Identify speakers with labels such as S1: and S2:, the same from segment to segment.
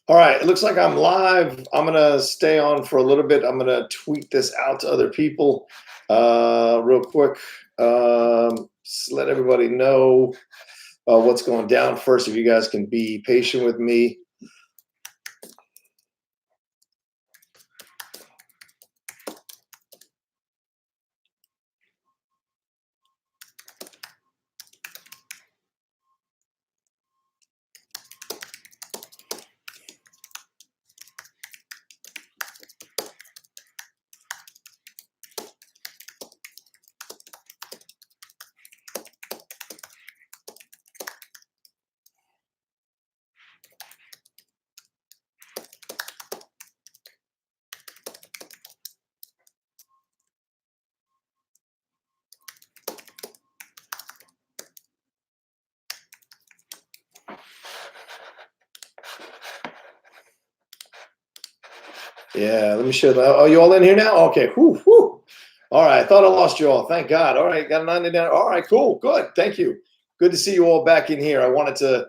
S1: All right, it looks like I'm live. I'm gonna stay on for a little bit. I'm gonna tweet this out to other people real quick. Just let everybody know what's going down first. If you guys can be patient with me. Yeah, let me share that. Oh, you all in here now? Okay. Whew, whew. All right. I thought I lost you all. Thank God. All right. Got a 99. All right. Cool. Good. Thank you. Good to see you all back in here. I wanted to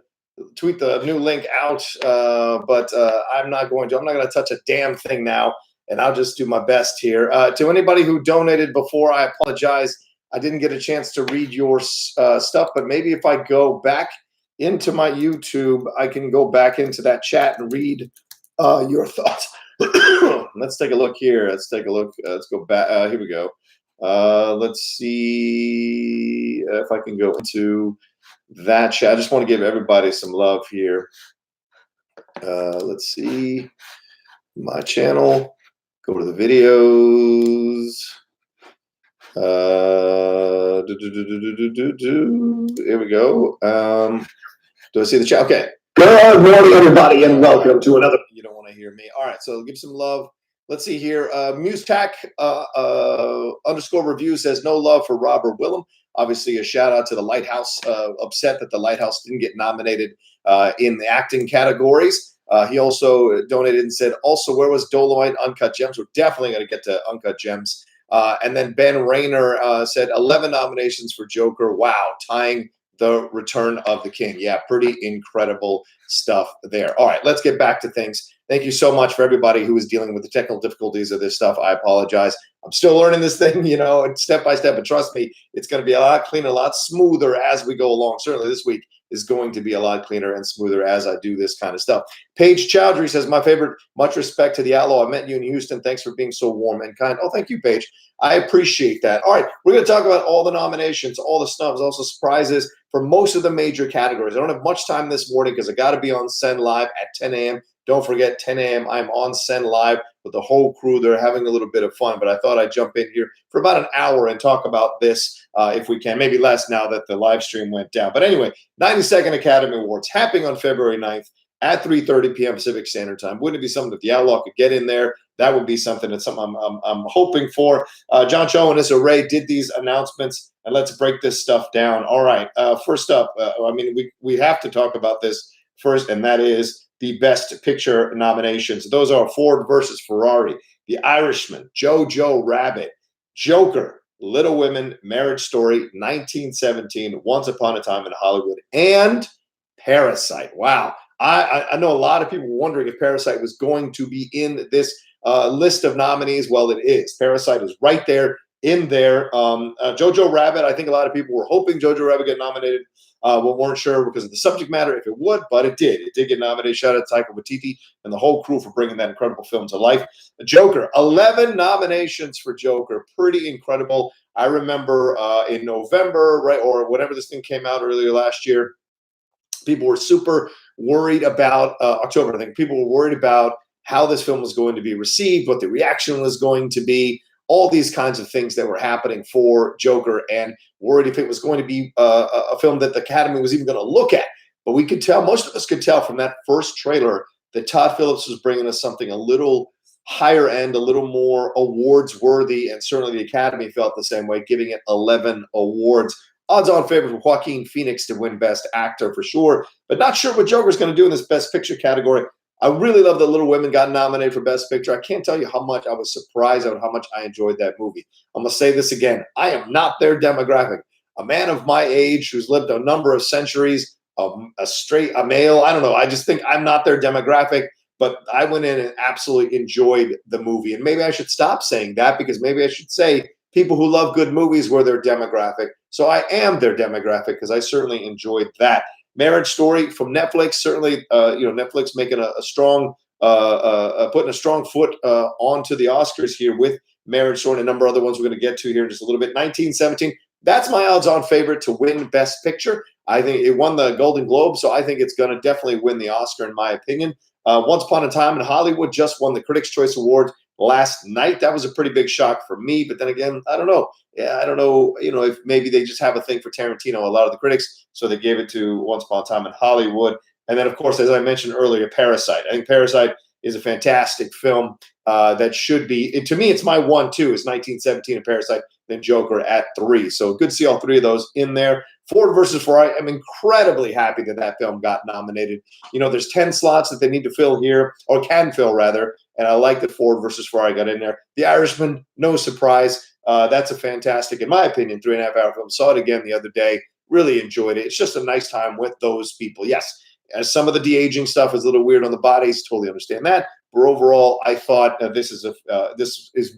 S1: tweet the new link out, but I'm not going to. I'm not going to touch a damn thing now, and I'll just do my best here. To anybody who donated before, I apologize. I didn't get a chance to read your stuff, but maybe if I go back into my YouTube, I can go back into that chat and read your thoughts. Let's take a look here. Let's take a look. Let's go back. Here we go. Let's see if I can go into that chat. I just want to give everybody some love here. Let's see my channel. Go to the videos. Here we go. Do I see the chat? Okay. Good morning, everybody, and welcome to another. You don't want to hear me. All right, so give some love. Let's see here. MuseTac _review says no love for Robert Willem. Obviously, a shout out to the Lighthouse. Upset that the Lighthouse didn't get nominated in the acting categories. He also donated and said, also, where was Dolomite Uncut Gems? We're definitely going to get to Uncut Gems. And then Ben Rayner said 11 nominations for Joker. Wow, tying the Return of the King. Yeah, pretty incredible stuff there. All right, let's get back to things. Thank you so much for everybody who is dealing with the technical difficulties of this stuff. I apologize. I'm still learning this thing, you know, and step by step. But trust me, it's going to be a lot cleaner, a lot smoother as we go along. Certainly this week is going to be a lot cleaner and smoother as I do this kind of stuff. Paige Chowdhury says, my favorite, much respect to the Outlaw. I met you in Houston. Thanks for being so warm and kind. Oh, thank you, Paige. I appreciate that. All right, we're going to talk about all the nominations, all the snubs, also surprises for most of the major categories. I don't have much time this morning because I got to be on Send Live at 10 a.m. Don't forget, 10 a.m. I'm on Send Live with the whole crew. They're having a little bit of fun, but I thought I'd jump in here for about an hour and talk about this if we can. Maybe less now that the live stream went down. But anyway, 92nd Academy Awards happening on February 9th at 3:30 p.m. Pacific Standard Time. Wouldn't it be something that the Outlaw could get in there? That would be something that's something I'm hoping for. John Cho and Issa Rae did these announcements, and let's break this stuff down. All right, first up, I mean, we have to talk about this first, and that is the Best Picture nominations. Those are Ford versus Ferrari, The Irishman, Jojo Rabbit, Joker, Little Women, Marriage Story, 1917, Once Upon a Time in Hollywood, and Parasite. Wow. I know a lot of people were wondering if Parasite was going to be in this list of nominees. Well, it is. Parasite is right there in there. Jojo Rabbit, I think a lot of people were hoping Jojo Rabbit get nominated. But weren't sure because of the subject matter if it would, but it did. It did get nominated. Shout out to Taika Waititi and the whole crew for bringing that incredible film to life. Joker, 11 nominations for Joker. Pretty incredible. I remember in November, right, or whenever this thing came out earlier last year, people were super worried about October. I think people were worried about how this film was going to be received, what the reaction was going to be, all these kinds of things that were happening for Joker, and worried if it was going to be a film that the Academy was even going to look at. But we could tell, most of us could tell from that first trailer that Todd Phillips was bringing us something a little higher end, a little more awards worthy, and certainly the Academy felt the same way, giving it 11 awards. Odds-on favorite for Joaquin Phoenix to win Best Actor for sure, but not sure what Joker's going to do in this Best Picture category. I really love that Little Women got nominated for Best Picture. I can't tell you how much I was surprised at how much I enjoyed that movie. I'm going to say this again. I am not their demographic. A man of my age who's lived a number of centuries, a male. I don't know. I just think I'm not their demographic. But I went in and absolutely enjoyed the movie. And maybe I should stop saying that, because maybe I should say people who love good movies were their demographic. So I am their demographic, because I certainly enjoyed that. Marriage Story from Netflix, certainly, Netflix making a strong, putting a strong foot onto the Oscars here with Marriage Story and a number of other ones we're going to get to here in just a little bit. 1917, that's my odds-on favorite to win Best Picture. I think it won the Golden Globe, so I think it's going to definitely win the Oscar, in my opinion. Once Upon a Time in Hollywood just won the Critics' Choice Award last night. That was a pretty big shock for me. But then again, I don't know. Yeah, I don't know. If maybe they just have a thing for Tarantino, a lot of the critics, so they gave it to Once Upon a Time in Hollywood. And then, of course, as I mentioned earlier, Parasite. I think Parasite is a fantastic film that should be. To me, it's my 1-2 is 1917 and Parasite, then Joker at 3. So good to see all 3 of those in there. Ford versus Ferrari, I'm incredibly happy that film got nominated. There's 10 slots that they need to fill here, or can fill rather, and I like that Ford versus Ferrari got in there. The Irishman, no surprise. That's a fantastic, in my opinion, 3.5-hour film. Saw it again the other day. Really enjoyed it. It's just a nice time with those people. Yes, some of the de-aging stuff is a little weird on the bodies. Totally understand that. But overall, I thought this is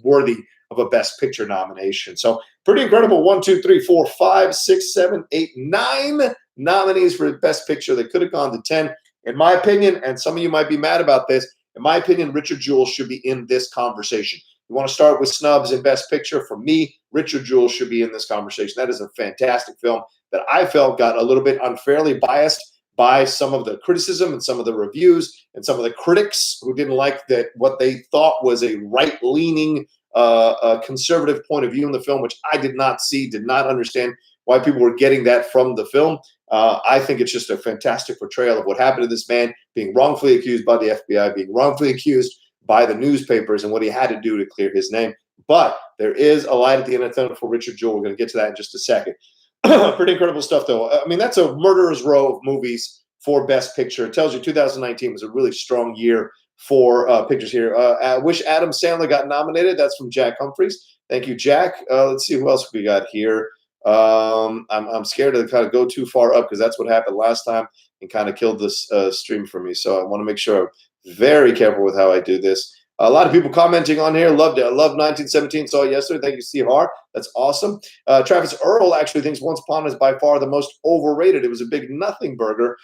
S1: worthy of a Best Picture nomination. So pretty incredible. 1, 2, 3, 4, 5, 6, 7, 8, 9 nominees for Best Picture. They could have gone to 10. In my opinion, and some of you might be mad about this, in my opinion, Richard Jewell should be in this conversation. You want to start with snubs in Best Picture? For me, Richard Jewell should be in this conversation. That is a fantastic film that I felt got a little bit unfairly biased by some of the criticism and some of the reviews and some of the critics who didn't like that what they thought was a right-leaning a conservative point of view in the film, which I did not see, did not understand why people were getting that from the film. I think it's just a fantastic portrayal of what happened to this man, being wrongfully accused by the FBI, being wrongfully accused by the newspapers, and what he had to do to clear his name. But there is a light at the end of the tunnel for Richard Jewell. We're going to get to that in just a second. Pretty incredible stuff, though. I mean, that's a murderer's row of movies for Best Picture. It tells you 2019 was a really strong year for pictures here. I wish Adam Sandler got nominated. That's from Jack Humphreys. Thank you, Jack. Let's see who else we got here. I'm scared to kind of go too far up, because that's what happened last time and kind of killed this stream for me. So I want to make sure I'm very careful with how I do this. A lot of people commenting on here. Loved it. I love 1917. Saw it yesterday. Thank you, Steve Har. That's awesome. Travis Earl actually thinks Once Upon is by far the most overrated. It was a big nothing burger.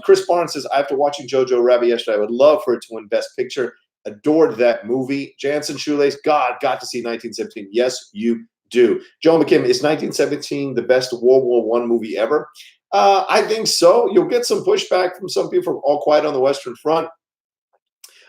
S1: Chris Barnes says, after watching Jojo Rabbit yesterday, I would love for it to win Best Picture. Adored that movie. Jansen Shoelace, God, got to see 1917. Yes, you do. Joe McKim, is 1917 the best World War I movie ever? I think so. You'll get some pushback from some people from All Quiet on the Western Front.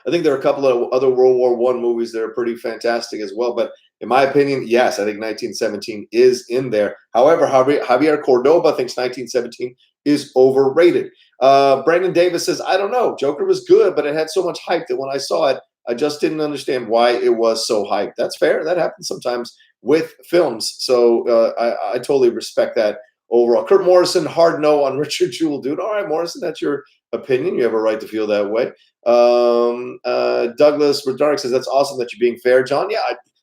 S1: I think there are a couple of other World War I movies that are pretty fantastic as well. But in my opinion, yes, I think 1917 is in there. However, Javier Cordoba thinks 1917 is overrated. Brandon Davis says, I don't know. Joker was good, but it had so much hype that when I saw it, I just didn't understand why it was so hyped. That's fair. That happens sometimes with films. So I totally respect that overall. Kurt Morrison, hard no on Richard Jewell, dude. All right, Morrison, that's your opinion. You have a right to feel that way. Douglas Redark says, that's awesome that you're being fair, John. Yeah,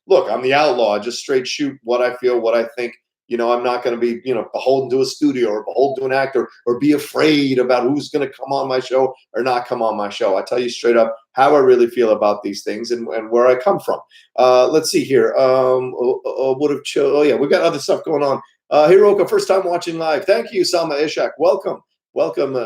S1: look, I'm the outlaw. I just straight shoot what I feel, what I think. I'm not going to be, beholden to a studio or beholden to an actor or be afraid about who's going to come on my show or not come on my show. I tell you straight up how I really feel about these things and where I come from. Let's see here. We've got other stuff going on. Hiroka, first time watching live. Thank you, Salma Ishak. Welcome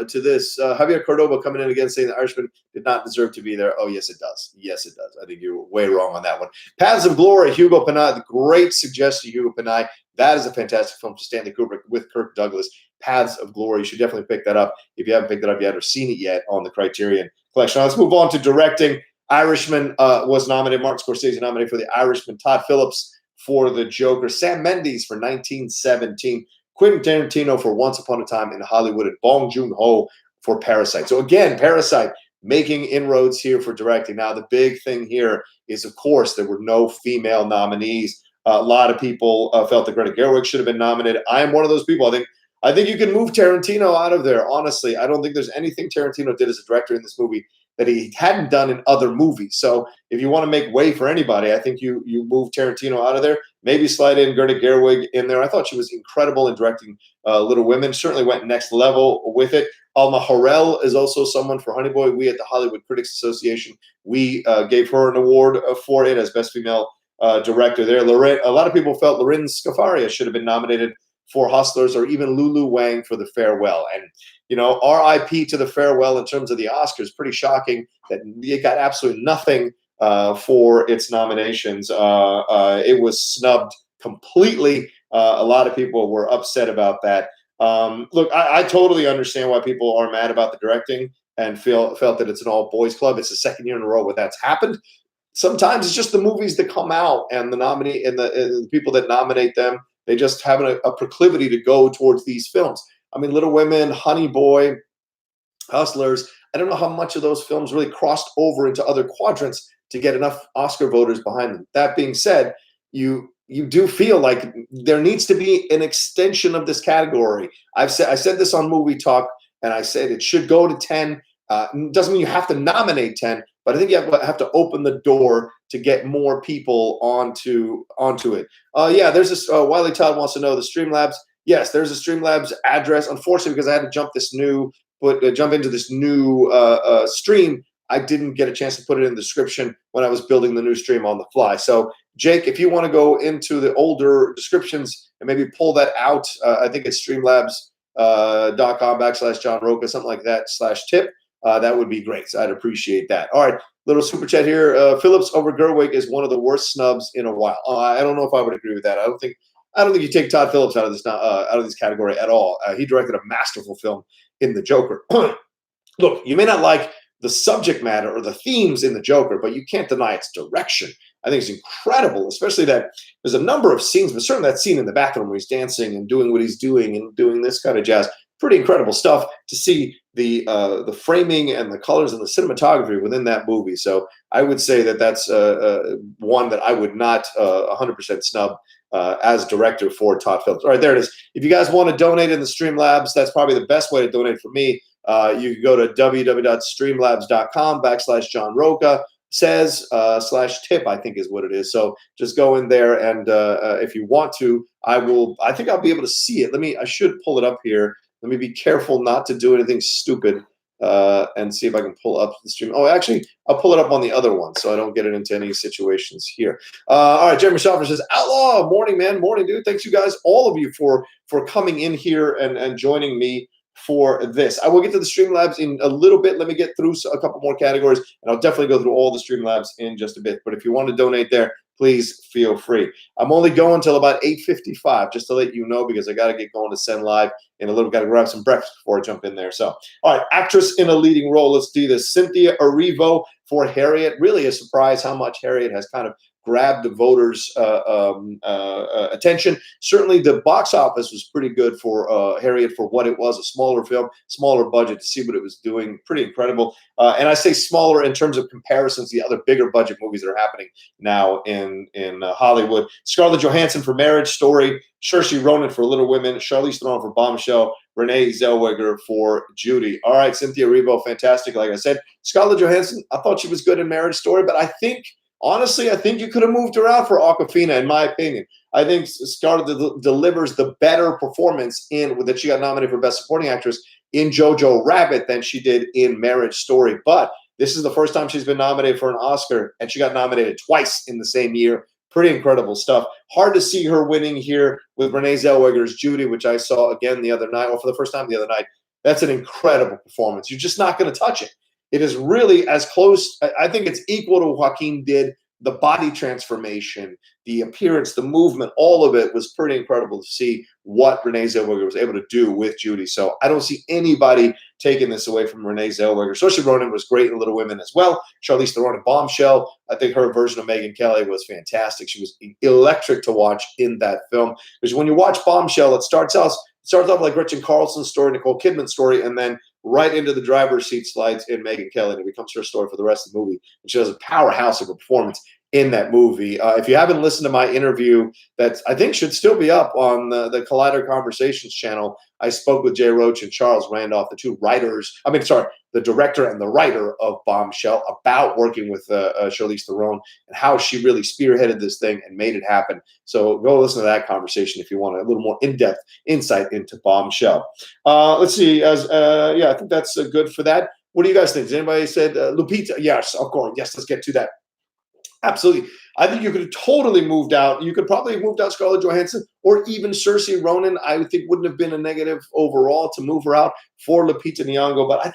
S1: to this. Javier Cordoba coming in again saying the Irishman did not deserve to be there. Oh, yes, it does. Yes, it does. I think you're way wrong on that one. Paths of Glory, Hugo Panay. Great suggestion, Hugo Panay. That is a fantastic film for Stanley Kubrick with Kirk Douglas. Paths of Glory. You should definitely pick that up if you haven't picked it up yet or seen it yet on the Criterion Collection. Now, let's move on to directing. Irishman was nominated. Martin Scorsese nominated for The Irishman. Todd Phillips for The Joker. Sam Mendes for 1917. Quentin Tarantino for Once Upon a Time in Hollywood, and Bong Joon-ho for Parasite. So again, Parasite making inroads here for directing. Now, the big thing here is, of course, there were no female nominees. A lot of people felt that Greta Gerwig should have been nominated. I am one of those people. I think you can move Tarantino out of there. Honestly, I don't think there's anything Tarantino did as a director in this movie that he hadn't done in other movies. So if you want to make way for anybody, I think you move Tarantino out of there. maybe slide in Gerda Gerwig in there. I thought she was incredible in directing Little Women. Certainly went next level with it. Alma Harrell is also someone for Honey Boy. We at the Hollywood Critics Association, we gave her an award for it as Best Female Director there. A lot of people felt Lorraine Scafaria should have been nominated for Hustlers, or even Lulu Wang for The Farewell. And, you know, RIP to The Farewell in terms of the Oscars. Pretty shocking that it got absolutely nothing for its nominations. It was snubbed completely. A lot of people were upset about that. Look, I totally understand why people are mad about the directing and felt that it's an all boys club. It's the second year in a row where that's happened. Sometimes it's just the movies that come out and the nominee and the people that nominate them, they just have a proclivity to go towards these films. I mean, Little Women, Honey Boy, Hustlers. I don't know how much of those films really crossed over into other quadrants to get enough Oscar voters behind them. That being said, you do feel like there needs to be an extension of this category. I said this on Movie Talk, and I said it should go to 10. Doesn't mean you have to nominate 10, but I think you have to open the door to get more people onto it. Yeah, there's this. Wiley Todd wants to know the Streamlabs. Yes, there's a Streamlabs address. Unfortunately, because I had to jump into this new stream, I didn't get a chance to put it in the description when I was building the new stream on the fly. So, Jake, if you want to go into the older descriptions and maybe pull that out, I think it's streamlabs.com/John Rocha, something like that, /tip. That would be great. So I'd appreciate that. All right, little super chat here. Phillips over Gerwig is one of the worst snubs in a while. I don't know if I would agree with that. I don't think you take Todd Phillips out of this category at all. He directed a masterful film in The Joker. Look, you may not like the subject matter or the themes in The Joker, but you can't deny its direction. I think it's incredible, especially that there's a number of scenes, but certainly that scene in the bathroom where he's dancing and doing what he's doing and doing this kind of jazz. Pretty incredible stuff to see the framing and the colors and the cinematography within that movie. So I would say that that's one that I would not 100% snub as director for Todd Phillips. All right, there it is. If you guys want to donate in the Streamlabs, that's probably the best way to donate for me. You can go to www.streamlabs.com/John Rocha says /tip, I think is what it is. So just go in there, and if you want to, I think I'll be able to see it. I should pull it up here. Let me be careful not to do anything stupid and see if I can pull up the stream. Oh, actually, I'll pull it up on the other one so I don't get it into any situations here. All right, Jeremy Schoffer says, Outlaw, morning, man. Morning, dude. Thanks, you guys, all of you, for coming in here and joining me for this. I will get to the Streamlabs in a little bit. Let me get through a couple more categories, and I'll definitely go through all the Streamlabs in just a bit. But if you want to donate there, please feel free. I'm only going till about 8:55, just to let you know, because I got to get going to send live in a little. Got to grab some breakfast before I jump in there. So, all right, actress in a leading role. Let's do this. Cynthia Erivo for Harriet. Really a surprise how much Harriet has kind of grabbed the voters' attention. Certainly, the box office was pretty good for Harriet for what it was, a smaller film, smaller budget, to see what it was doing. Pretty incredible. And I say smaller in terms of comparisons to the other bigger budget movies that are happening now in Hollywood. Scarlett Johansson for Marriage Story, Saoirse Ronan for Little Women, Charlize Theron for Bombshell, Renee Zellweger for Judy. All right, Cynthia Erivo, fantastic. Like I said, Scarlett Johansson, I thought she was good in Marriage Story, but honestly, I think you could have moved her out for Awkwafina, in my opinion. I think Scarlett delivers the better performance that she got nominated for Best Supporting Actress in Jojo Rabbit than she did in Marriage Story. But this is the first time she's been nominated for an Oscar, and she got nominated twice in the same year. Pretty incredible stuff. Hard to see her winning here with Renee Zellweger's Judy, which I saw again the other night, or for the first time the other night. That's an incredible performance. You're just not going to touch it. It is really as close. I think it's equal to what Joaquin did. The body transformation, the appearance, the movement, all of it was pretty incredible to see what Renee Zellweger was able to do with Judy. So I don't see anybody taking this away from Renee Zellweger. Saoirse Ronan was great in Little Women as well. Charlize Theron in Bombshell. I think her version of Megyn Kelly was fantastic. She was electric to watch in that film. Because when you watch Bombshell, it starts off like Gretchen Carlson's story, Nicole Kidman's story, and then right into the driver's seat slides in Megyn Kelly, and it becomes her story for the rest of the movie. And she does a powerhouse of a performance. in that movie. If you haven't listened to my interview, that I think should still be up on the Collider Conversations channel, I spoke with Jay Roach and Charles Randolph, the two writers. I mean, sorry, the director and the writer of Bombshell, about working with Charlize Theron and how she really spearheaded this thing and made it happen. So go listen to that conversation if you want a little more in-depth insight into Bombshell. Let's see. Yeah, I think that's good for that. What do you guys think? Does anybody said Lupita? Yes, of course. Yes, let's get to that. Absolutely. I think you could have totally moved out. You could probably have moved out Scarlett Johansson, or even Saoirse Ronan. I think wouldn't have been a negative overall to move her out for Lupita Nyong'o. But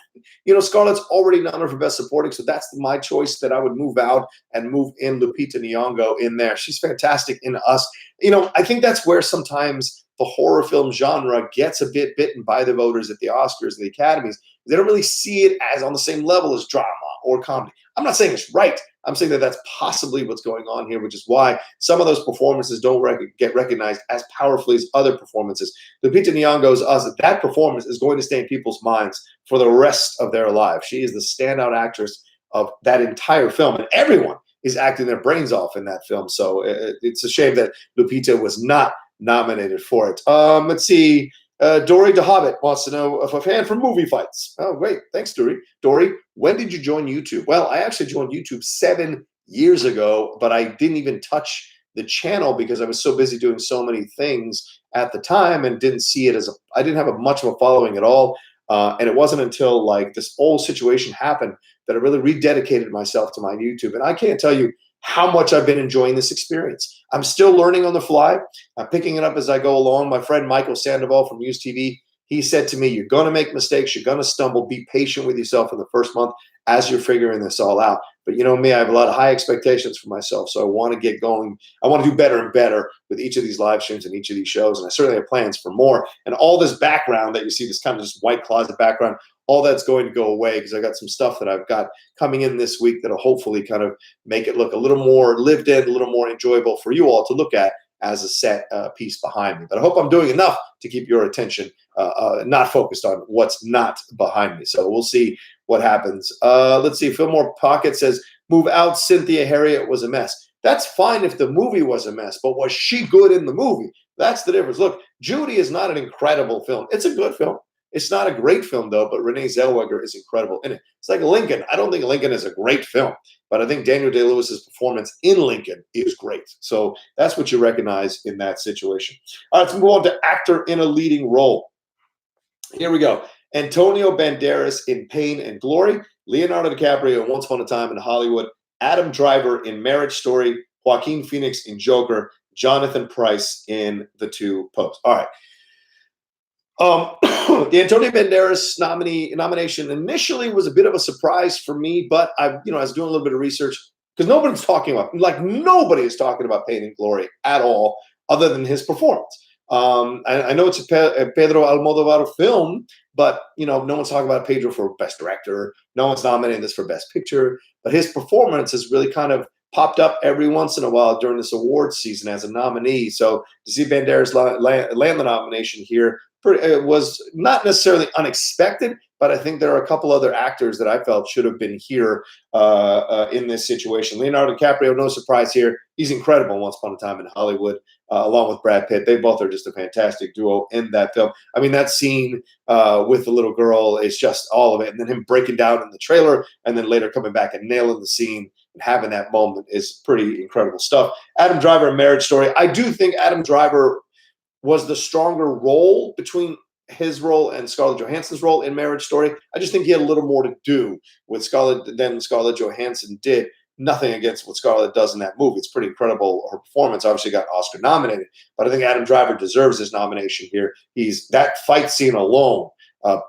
S1: Scarlett's already nominated for Best Supporting, so that's my choice, that I would move out and move in Lupita Nyong'o in there. She's fantastic in Us. I think that's where sometimes the horror film genre gets a bit bitten by the voters at the Oscars and the Academies. They don't really see it as on the same level as drama or comedy. I'm not saying it's right. I'm saying that that's possibly what's going on here, which is why some of those performances don't get recognized as powerfully as other performances. Lupita Nyong'o's Us, that performance is going to stay in people's minds for the rest of their lives. She is the standout actress of that entire film, and everyone is acting their brains off in that film. So it's a shame that Lupita was not nominated for it. Let's see. Dory DeHobbit wants to know if a fan for movie fights. Oh, great. Thanks, Dory. Dory, when did you join YouTube? Well, I actually joined YouTube 7 years ago, but I didn't even touch the channel because I was so busy doing so many things at the time and didn't see it as I didn't have much of a following at all. And it wasn't until like this whole situation happened that I really rededicated myself to my YouTube. And I can't tell you how much I've been enjoying this experience. I'm still learning on the fly. I'm picking it up as I go along. My friend Michael Sandoval from Muse TV, he said to me, you're going to make mistakes. You're going to stumble. Be patient with yourself in the first month as you're figuring this all out. But you know me, I have a lot of high expectations for myself. So I want to get going. I want to do better and better with each of these live streams and each of these shows. And I certainly have plans for more. And all this background that you see, this kind of just white closet background, all that's going to go away because I got some stuff that I've got coming in this week that'll hopefully kind of make it look a little more lived in, a little more enjoyable for you all to look at as a set piece behind me. But I hope I'm doing enough to keep your attention not focused on what's not behind me. So we'll see what happens. Let's see. Fillmore Pocket says, move out Cynthia Harriet was a mess. That's fine if the movie was a mess, but was she good in the movie? That's the difference. Look, Judy is not an incredible film. It's a good film. It's not a great film, though, but Renee Zellweger is incredible in it. It's like Lincoln. I don't think Lincoln is a great film, but I think Daniel Day-Lewis's performance in Lincoln is great. So that's what you recognize in that situation. All right, let's move on to actor in a leading role. Here we go. Antonio Banderas in Pain and Glory, Leonardo DiCaprio in Once Upon a Time in Hollywood, Adam Driver in Marriage Story, Joaquin Phoenix in Joker, Jonathan Pryce in The Two Popes. All right. The Antonio Banderas nomination initially was a bit of a surprise for me, but I was doing a little bit of research because nobody is talking about Pain and Glory at all, other than his performance. I know it's a Pedro Almodovar film, but no one's talking about Pedro for Best Director. No one's nominating this for Best Picture, but his performance has really kind of popped up every once in a while during this awards season as a nominee. So to see Banderas land the nomination here, it was not necessarily unexpected, but I think there are a couple other actors that I felt should have been here in this situation. Leonardo DiCaprio, no surprise here. He's incredible Once Upon a Time in Hollywood, along with Brad Pitt. They both are just a fantastic duo in that film. I mean, that scene with the little girl is just all of it. And then him breaking down in the trailer and then later coming back and nailing the scene and having that moment is pretty incredible stuff. Adam Driver in Marriage Story. I do think Adam Driver was the stronger role between his role and Scarlett Johansson's role in Marriage Story. I just think he had a little more to do with Scarlett than Scarlett Johansson did. Nothing against what Scarlett does in that movie. It's pretty incredible. Her performance obviously got Oscar nominated, but I think Adam Driver deserves his nomination here. That fight scene alone,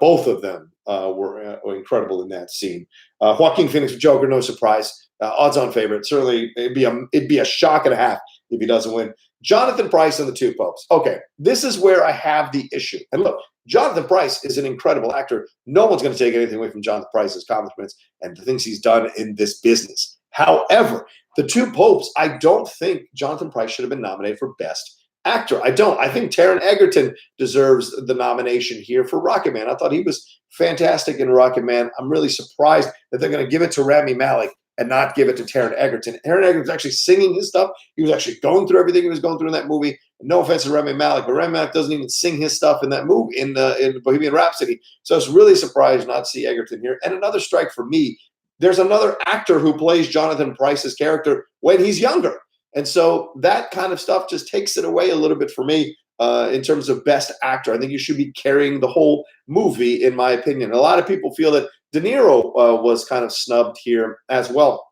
S1: both of them were incredible in that scene. Joaquin Phoenix with Joker, no surprise. Odds-on favorite. Certainly, it'd be a shock and a half if he doesn't win. Jonathan Pryce and The Two Popes. Okay, this is where I have the issue. And look, Jonathan Pryce is an incredible actor. No one's going to take anything away from Jonathan Pryce's accomplishments and the things he's done in this business. However, The Two Popes, I don't think Jonathan Pryce should have been nominated for Best Actor. I don't. I think Taron Egerton deserves the nomination here for Rocketman. I thought he was fantastic in Rocketman. I'm really surprised that they're going to give it to Rami Malek. and not give it to Taron Egerton. Taron Egerton was actually singing his stuff. He was actually going through everything he was going through in that movie. No offense to Rami Malek, but Rami Malek doesn't even sing his stuff in that movie, in Bohemian Rhapsody. So I was really surprised not to see Egerton here. And another strike for me, there's another actor who plays Jonathan Pryce's character when he's younger. And so that kind of stuff just takes it away a little bit for me in terms of best actor. I think you should be carrying the whole movie, in my opinion. A lot of people feel that De Niro was kind of snubbed here as well.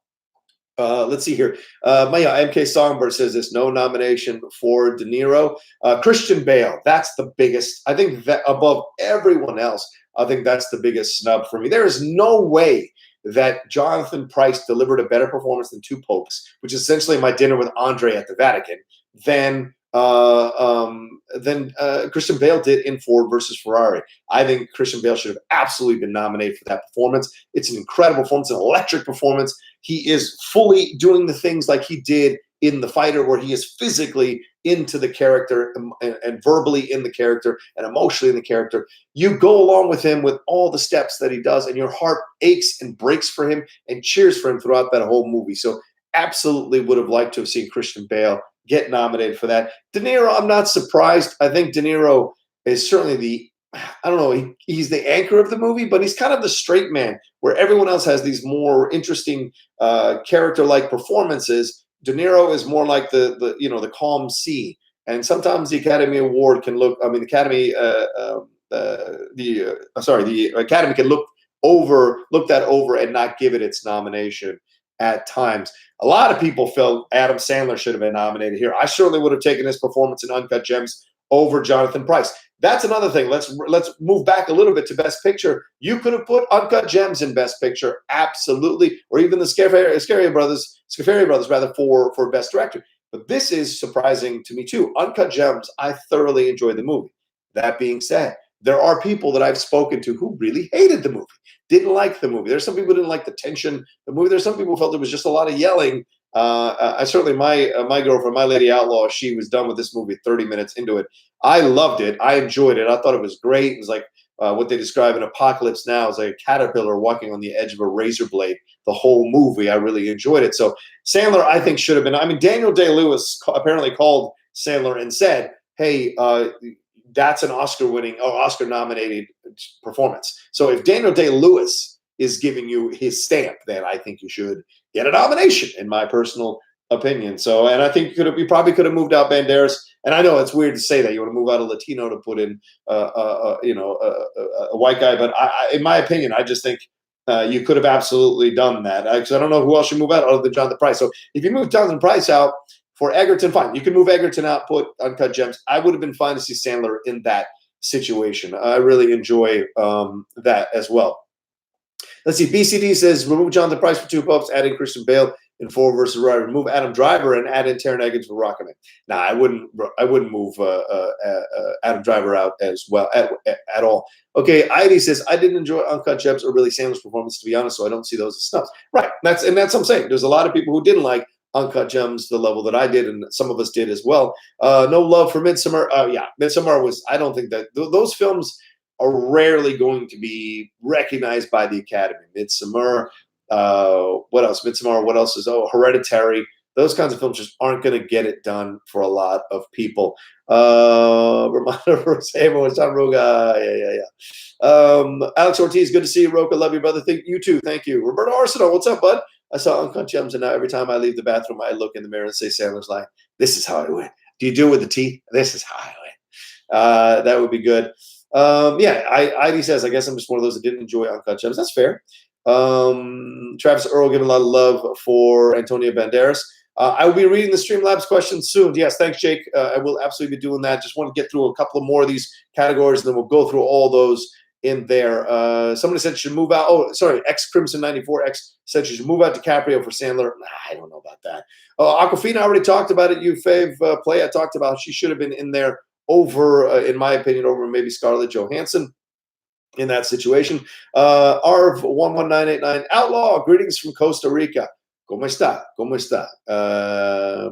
S1: Let's see here. MK Songbird says this, no nomination for De Niro. Christian Bale, that's the biggest. I think that above everyone else, I think that's the biggest snub for me. There is no way that Jonathan Pryce delivered a better performance than Two Popes, which is essentially My Dinner with Andre at the Vatican, than Christian Bale did in Ford versus Ferrari. I think Christian Bale should have absolutely been nominated for that performance. It's an incredible performance, an electric performance. He is fully doing the things like he did in The Fighter, where he is physically into the character and verbally in the character and emotionally in the character. You go along with him with all the steps that he does, and your heart aches and breaks for him and cheers for him throughout that whole movie. So absolutely would have liked to have seen Christian Bale get nominated for that. De Niro, I'm not surprised. I think De Niro is certainly he's the anchor of the movie, but he's kind of the straight man, where everyone else has these more interesting character-like performances. De Niro is more like the calm sea, and sometimes the Academy Award can look. I mean, the Academy can look that over and not give it its nomination at times. A lot of people felt Adam Sandler should have been nominated here. I certainly would have taken his performance in Uncut Gems over Jonathan Pryce. That's another thing. Let's move back a little bit to Best Picture. You could have put Uncut Gems in Best Picture, absolutely, or even the Scafari brothers for Best Director. But this is surprising to me too. Uncut Gems, I thoroughly enjoyed the movie. That being said, there are people that I've spoken to who really hated the movie, didn't like the movie. There's some people who didn't like the tension. The movie. There's some people who felt there was just a lot of yelling. I certainly, my girlfriend, my lady outlaw, she was done with this movie 30 minutes into it. I loved it. I enjoyed it. I thought it was great. It was like what they describe in Apocalypse Now as like a caterpillar walking on the edge of a razor blade. The whole movie, I really enjoyed it. So Sandler, I think, should have been. I mean, Daniel Day-Lewis apparently called Sandler and said, "Hey, that's an Oscar-winning or Oscar-nominated performance. So if Daniel Day-Lewis is giving you his stamp, then I think you should get a nomination, in my personal opinion." So, and I think you probably could have moved out Banderas. And I know it's weird to say that you want to move out a Latino to put in a white guy, but in my opinion, I just think you could have absolutely done that. Because I don't know who else you move out other than Jonathan Pryce. So if you move Jonathan Pryce out for Egerton, fine. You can move Egerton out, put Uncut Gems. I would have been fine to see Sandler in that situation. I really enjoy that as well. Let's see. BCD says remove Jonathan Pryce for Two Popes, add in Christian Bale in Ford versus Ferrari. Remove Adam Driver and add in Taron Egerton for Rocketman. Nah, I wouldn't move Adam Driver out as well at all. Okay, Heidi says I didn't enjoy Uncut Gems or really Sandler's performance, to be honest, so I don't see those as snubs. Right. That's what I'm saying. There's a lot of people who didn't like Uncut Gems the level that I did, and some of us did as well. No love for Midsommar. Midsommar was. I don't think that those films are rarely going to be recognized by the Academy. Midsommar, what else? Midsommar, what else is, Hereditary. Those kinds of films just aren't going to get it done for a lot of people. Romano Rosemo, John Rocha, yeah. Alex Ortiz, good to see you, Rocha. Love you, brother. You too. Thank you. Roberto Arsenault, what's up, bud? I saw Uncut Gems, and now every time I leave the bathroom, I look in the mirror and say Sandler's line. This is how I win. Do you do it with the teeth? This is how I win. That would be good. Ivy says, I guess I'm just one of those that didn't enjoy Uncut Gems. That's fair. Travis Earl giving a lot of love for Antonio Banderas. I will be reading the Streamlabs questions soon. Yes, thanks, Jake. I will absolutely be doing that. Just want to get through a couple of more of these categories, and then we'll go through all those in there. Somebody said you should move out. Oh, sorry, X Crimson 94 X said you should move out DiCaprio for Sandler. I don't know about that. Aquafina, I already talked about it. You fave play I talked about. She should have been in there over, in my opinion, over maybe Scarlett Johansson in that situation. Arv 11989 Outlaw, greetings from Costa Rica. ¿Cómo está? ¿Cómo está?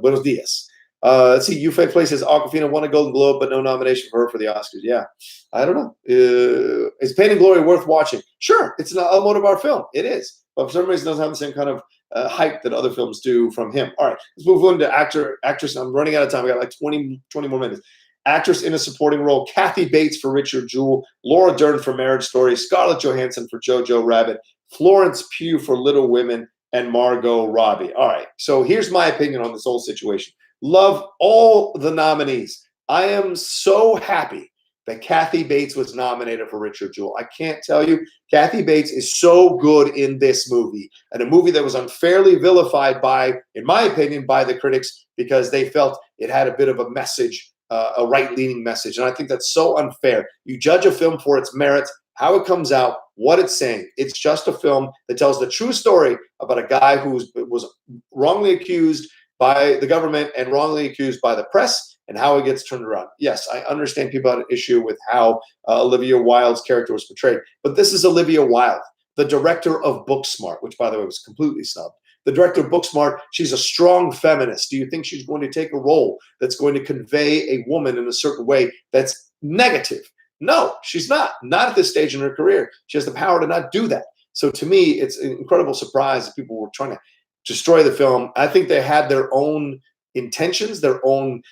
S1: Buenos días. Let's see. Ufe Play says Aquafina won a Golden Globe, but no nomination for her for the Oscars. Yeah, I don't know. Is Pain and Glory worth watching? Sure, it's an Almodovar film. It is, but for some reason it doesn't have the same kind of hype that other films do from him. All right, let's move on to actress. I'm running out of time. I got like 20 more minutes. Actress in a supporting role: Kathy Bates for Richard Jewell, Laura Dern for Marriage Story, Scarlett Johansson for Jojo Rabbit, Florence Pugh for Little Women, and Margot Robbie. All right, so here's my opinion on this whole situation. Love all the nominees. I am so happy that Kathy Bates was nominated for Richard Jewell. I can't tell you, Kathy Bates is so good in this movie, and a movie that was unfairly vilified by, in my opinion, by the critics, because they felt it had a bit of a message, a right-leaning message. And I think that's so unfair. You judge a film for its merits, how it comes out, what it's saying. It's just a film that tells the true story about a guy who was wrongly accused by the government and wrongly accused by the press, and how it gets turned around. Yes, I understand people had an issue with how Olivia Wilde's character was portrayed, but this is Olivia Wilde, the director of Booksmart, which, by the way, was completely snubbed. The director of Booksmart, she's a strong feminist. Do you think she's going to take a role that's going to convey a woman in a certain way that's negative? No, she's not. Not at this stage in her career. She has the power to not do that. So to me, it's an incredible surprise that people were trying to destroy the film. I think they had their own intentions, their own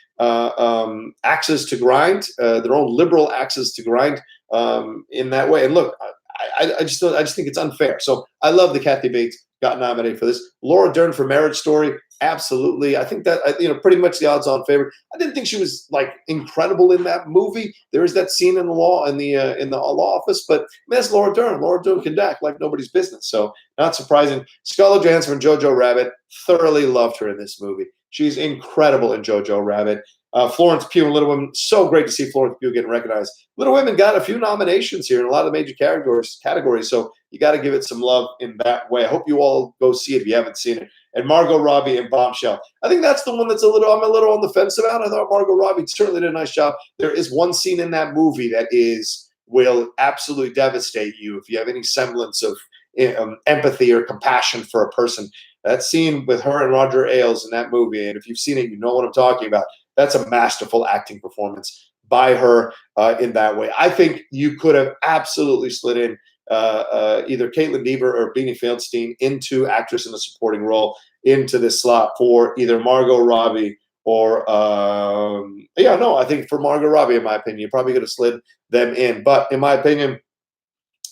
S1: axes to grind, their own liberal axes to grind in that way. And look, I just think it's unfair. So I love that Kathy Bates got nominated for this. Laura Dern for Marriage Story, absolutely. I think that pretty much the odds-on favorite. I didn't think she was like incredible in that movie. There is that scene in the law in the law office, but that's Laura Dern. Laura Dern can act like nobody's business. So not surprising. Scarlett Johansson from Jojo Rabbit, thoroughly loved her in this movie. She's incredible in Jojo Rabbit. Florence Pugh and Little Women, so great to see Florence Pugh getting recognized. Little Women got a few nominations here in a lot of the major categories, so you got to give it some love in that way. I hope you all go see it if you haven't seen it. And Margot Robbie in Bombshell. I think that's the one that's I'm a little on the fence about. I thought Margot Robbie certainly did a nice job. There is one scene in that movie that will absolutely devastate you if you have any semblance of empathy or compassion for a person. That scene with her and Roger Ailes in that movie, and if you've seen it, you know what I'm talking about. That's a masterful acting performance by her in that way. I think you could have absolutely slid in either Caitlin Dever or Beanie Feldstein into actress in a supporting role into this slot for either Margot Robbie or I think for Margot Robbie, in my opinion, you probably could have slid them in. But in my opinion,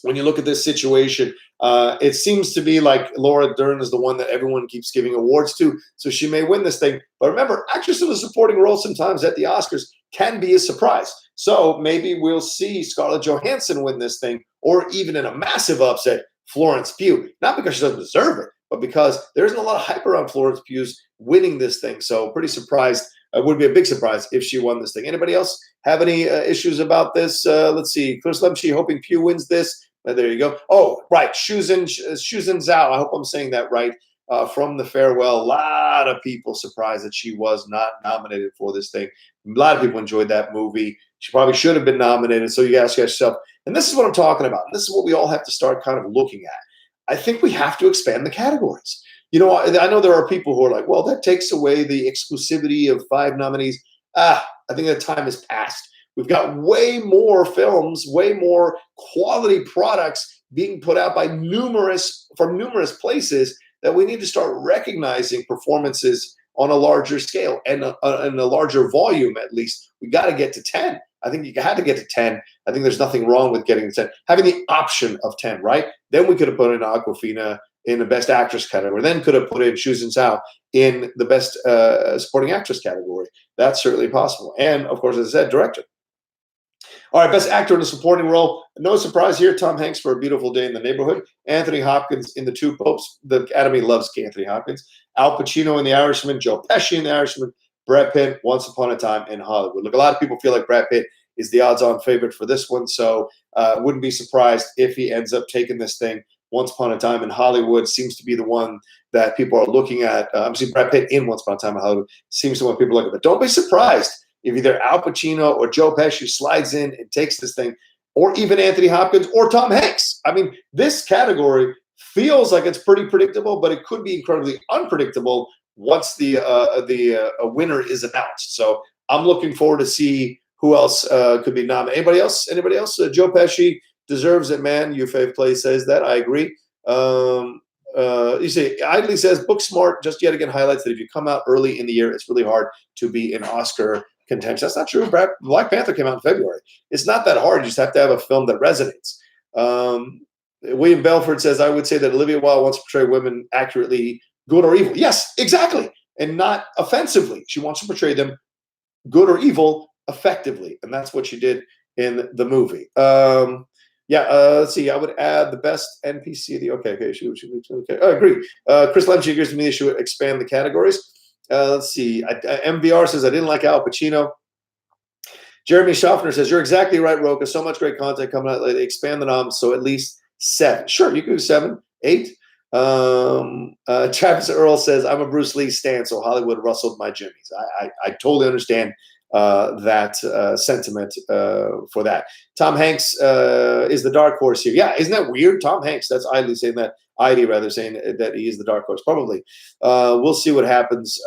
S1: when you look at this situation, it seems to be like Laura Dern is the one that everyone keeps giving awards to, so she may win this thing. But remember, actress in a supporting role sometimes at the Oscars can be a surprise. So maybe we'll see Scarlett Johansson win this thing, or even in a massive upset, Florence Pugh. Not because she doesn't deserve it, but because there isn't a lot of hype around Florence Pugh's winning this thing. So pretty surprised. It would be a big surprise if she won this thing. Anybody else have any issues about this? Let's see. Chris Lemche hoping Pugh wins this. There you go. Oh, right. Shuzhen Zhao. I hope I'm saying that right. From The Farewell. A lot of people surprised that she was not nominated for this thing. A lot of people enjoyed that movie. She probably should have been nominated. So you ask yourself, and this is what I'm talking about. And this is what we all have to start kind of looking at. I think we have to expand the categories. I know there are people who are like, well, that takes away the exclusivity of 5 nominees. I think that time has passed. We've got way more films, way more quality products being put out by numerous places that we need to start recognizing performances on a larger scale and in a larger volume. At least we got to get to 10. I think you had to get to 10. I think there's nothing wrong with getting to 10. Having the option of 10, right? Then we could have put in Awkwafina in the Best Actress category. Then could have put in Shuzhen Zhao in the Best Supporting Actress category. That's certainly possible. And, of course, as I said, Director. All right, Best Actor in a Supporting Role. No surprise here, Tom Hanks for A Beautiful Day in the Neighborhood. Anthony Hopkins in The Two Popes. The Academy loves Anthony Hopkins. Al Pacino in The Irishman. Joe Pesci in The Irishman. Brad Pitt, Once Upon a Time in Hollywood. Look, a lot of people feel like Brad Pitt is the odds-on favorite for this one, so wouldn't be surprised if he ends up taking this thing. Once Upon a Time in Hollywood seems to be the one that people are looking at. I'm seeing Brad Pitt in Once Upon a Time in Hollywood seems to be what people are looking at. But don't be surprised if either Al Pacino or Joe Pesci slides in and takes this thing, or even Anthony Hopkins or Tom Hanks. I mean, this category feels like it's pretty predictable, but it could be incredibly unpredictable once the winner is announced. So I'm looking forward to see who else could be nominated. Anybody else? Joe Pesci deserves it, man. Yufei Play says that. I agree. You see, Idly says, book smart just yet again highlights that if you come out early in the year, it's really hard to be in Oscar contention. That's not true. Black Panther came out in February. It's not that hard. You just have to have a film that resonates. William Belford says, I would say that Olivia Wilde wants to portray women accurately, good or evil. Yes, exactly. And not offensively. She wants to portray them good or evil effectively. And that's what she did in the movie. Let's see. I would add the best NPC of the. Okay. Okay. I agree. Chris Lemche agrees with me. They should expand the categories. Let's see. MVR says I didn't like Al Pacino. Jeremy Schaffner says you're exactly right, Rocha. So much great content coming out lately. Expand the noms, so at least 7. Sure, you can do 7, 8. Travis Earl says I'm a Bruce Lee stan, so Hollywood rustled my jimmies. I totally understand that sentiment for that. Tom Hanks is the dark horse here. Yeah, isn't that weird? Tom Hanks, that's idly saying that. Idly rather saying that he is the dark horse. Probably. We'll see what happens.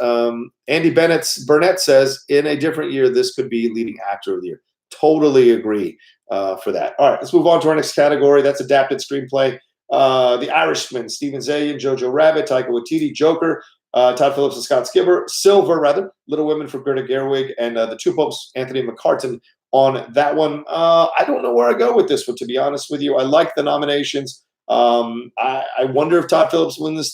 S1: Andy Burnett says in a different year, this could be leading actor of the year. Totally agree for that. All right, let's move on to our next category. That's adapted screenplay. The Irishman, Steven Zaillian, Jojo Rabbit, Taika Waititi, Joker, Todd Phillips and Scott Silver, Little Women for Greta Gerwig, and The Two Popes, Anthony McCartan on that one. I don't know where I go with this one, to be honest with you. I like the nominations. I wonder if Todd Phillips wins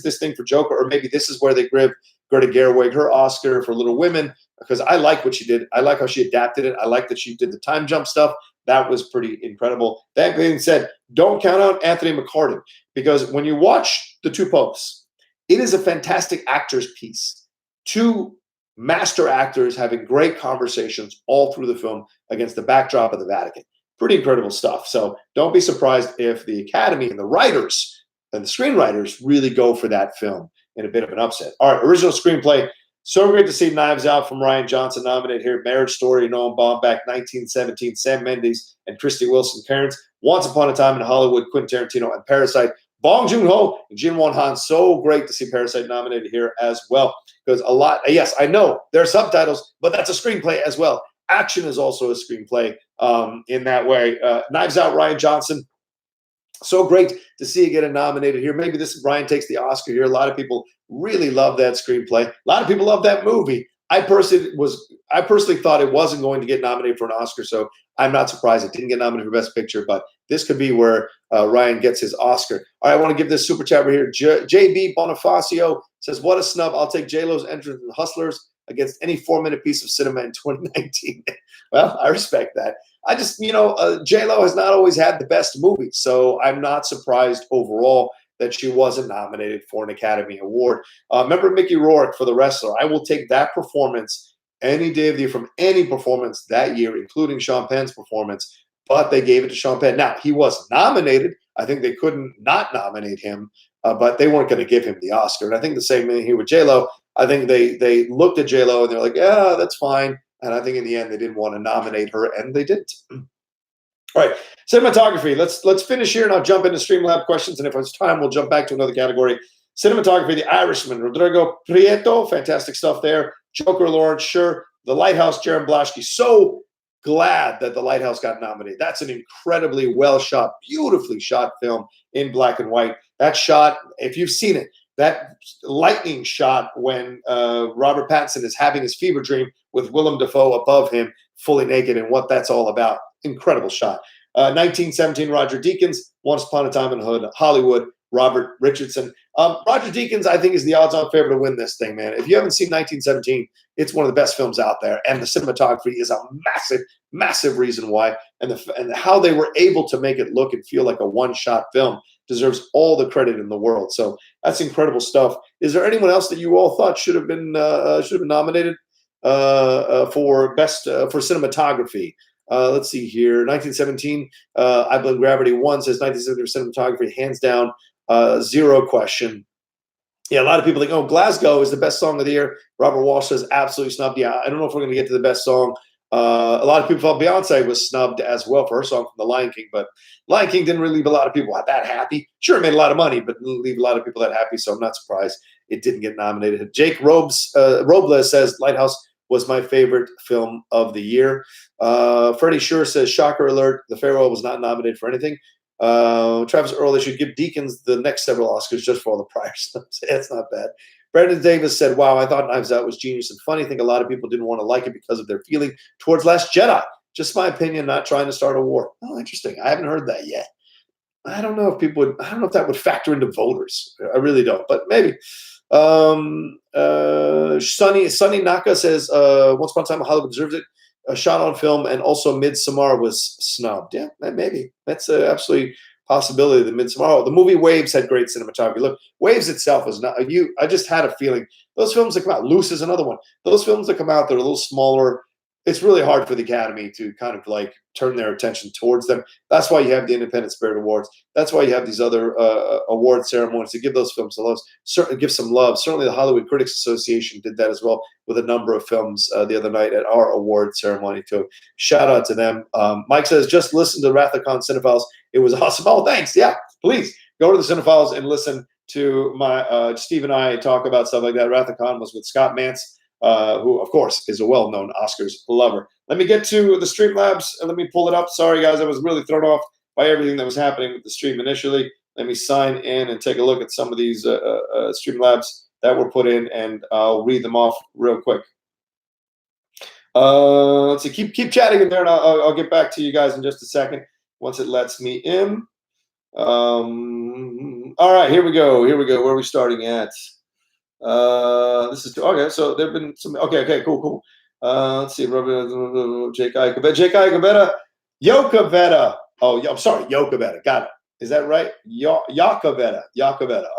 S1: this thing for Joker, or maybe this is where they give Greta Gerwig her Oscar for Little Women, because I like what she did. I like how she adapted it. I like that she did the time jump stuff. That was pretty incredible. That being said, don't count out Anthony McCartan, because when you watch The Two Popes, it is a fantastic actor's piece. 2 master actors having great conversations all through the film against the backdrop of the Vatican. Pretty incredible stuff. So don't be surprised if the Academy and the writers and the screenwriters really go for that film in a bit of an upset. All right, original screenplay. So great to see Knives Out from Rian Johnson nominated here. Marriage Story, Noah Baumbach, 1917, Sam Mendes and Christy Wilson Cairns. Once Upon a Time in Hollywood, Quentin Tarantino and Parasite. Bong Joon-ho and Jin Won-han. So great to see Parasite nominated here as well. Because a lot, yes, I know there are subtitles, but that's a screenplay as well. Action is also a screenplay in that way. Knives Out, Rian Johnson. So great to see you get nominated here. Maybe this Ryan takes the Oscar here. A lot of people really love that screenplay. A lot of people love that movie. I personally thought it wasn't going to get nominated for an Oscar, so I'm not surprised it didn't get nominated for Best Picture. But this could be where Ryan gets his Oscar. All right, I want to give this super chat right here. JB Bonifacio says, "What a snub! I'll take J-Lo's entrance in Hustlers against any 4-minute piece of cinema in 2019." Well, I respect that. I just, J-Lo has not always had the best movies, so I'm not surprised overall that she wasn't nominated for an Academy Award. Remember Mickey Rourke for The Wrestler? I will take that performance any day of the year from any performance that year, including Sean Penn's performance, but they gave it to Sean Penn. Now, he was nominated. I think they couldn't not nominate him, but they weren't going to give him the Oscar. And I think the same thing here with J-Lo. I think they looked at J-Lo and they're like, yeah, that's fine. And I think in the end, they didn't want to nominate her, and they didn't. All right, cinematography. Let's finish here, and I'll jump into Streamlab questions. And if it's time, we'll jump back to another category. Cinematography, The Irishman, Rodrigo Prieto, fantastic stuff there. Joker, Lawrence Sher, The Lighthouse, Jaron Blaschke. So glad that The Lighthouse got nominated. That's an incredibly well shot, beautifully shot film in black and white. That shot, if you've seen it, that lightning shot when Robert Pattinson is having his fever dream with Willem Dafoe above him, fully naked, and what that's all about. Incredible shot. 1917, Roger Deakins, Once Upon a Time in Hollywood, Robert Richardson. Roger Deakins, I think, is the odds-on favorite to win this thing, man. If you haven't seen 1917, it's one of the best films out there, and the cinematography is a massive, massive reason why. And how they were able to make it look and feel like a one-shot film deserves all the credit in the world. So that's incredible stuff. Is there anyone else that you all thought should have been nominated for cinematography? Let's see here. 1917, I Blame Gravity 1 says 1917 cinematography, hands down, 0 question. Yeah, a lot of people think, oh, Glasgow is the best song of the year. Robert Walsh says absolutely snubbed. Yeah, I don't know if we're going to get to the best song. A lot of people thought Beyonce was snubbed as well for her song from The Lion King, but Lion King didn't really leave a lot of people that happy. Sure, it made a lot of money, but didn't leave a lot of people that happy, so I'm not surprised it didn't get nominated. Jake Robles says Lighthouse was my favorite film of the year. Freddie Shure says, shocker alert, The Farewell was not nominated for anything. Travis Earl, they should give Deakins the next several Oscars just for all the prior snubs. It's not bad. Brandon Davis said, wow, I thought Knives Out was genius and funny. I think a lot of people didn't want to like it because of their feeling towards Last Jedi. Just my opinion, not trying to start a war. Oh, interesting. I haven't heard that yet. I don't know if people would, I don't know if that would factor into voters. I really don't, but maybe. Sunny Naka says, Once Upon a Time Hollywood deserves it. Shot on film, and also Midsommar was snubbed. Yeah, maybe. That's absolutely possibility that Midsommar. The movie Waves had great cinematography. Look, Waves itself is not you. I just had a feeling those films that come out. Loose is another one. Those films that come out, they're a little smaller. It's really hard for the Academy to kind of like turn their attention towards them. That's why you have the Independent Spirit Awards. That's why you have these other award ceremonies to give those films some love. Certainly give some love. Certainly the Hollywood Critics Association did that as well with a number of films the other night at our award ceremony too. Shout out to them. Mike says, just listen to Wrath of Khan Cinephiles. It was awesome. Oh, thanks. Yeah, please go to the Cinephiles and listen to my Steve and I talk about stuff like that. Wrath of Khan was with Scott Mantz, who, of course, is a well-known Oscars lover. Let me get to the Streamlabs, and let me pull it up. Sorry, guys, I was really thrown off by everything that was happening with the stream initially. Let me sign in and take a look at some of these Streamlabs that were put in, and I'll read them off real quick. Let's see. Keep chatting in there, and I'll get back to you guys in just a second once it lets me in. All right, here we go. Where are we starting at? This is okay. So there've been some. Okay, cool. Let's see. Jake Iacobetta. Iacobetta. Oh, I'm sorry, Iacobetta. Got it. Is that right? Iacobetta.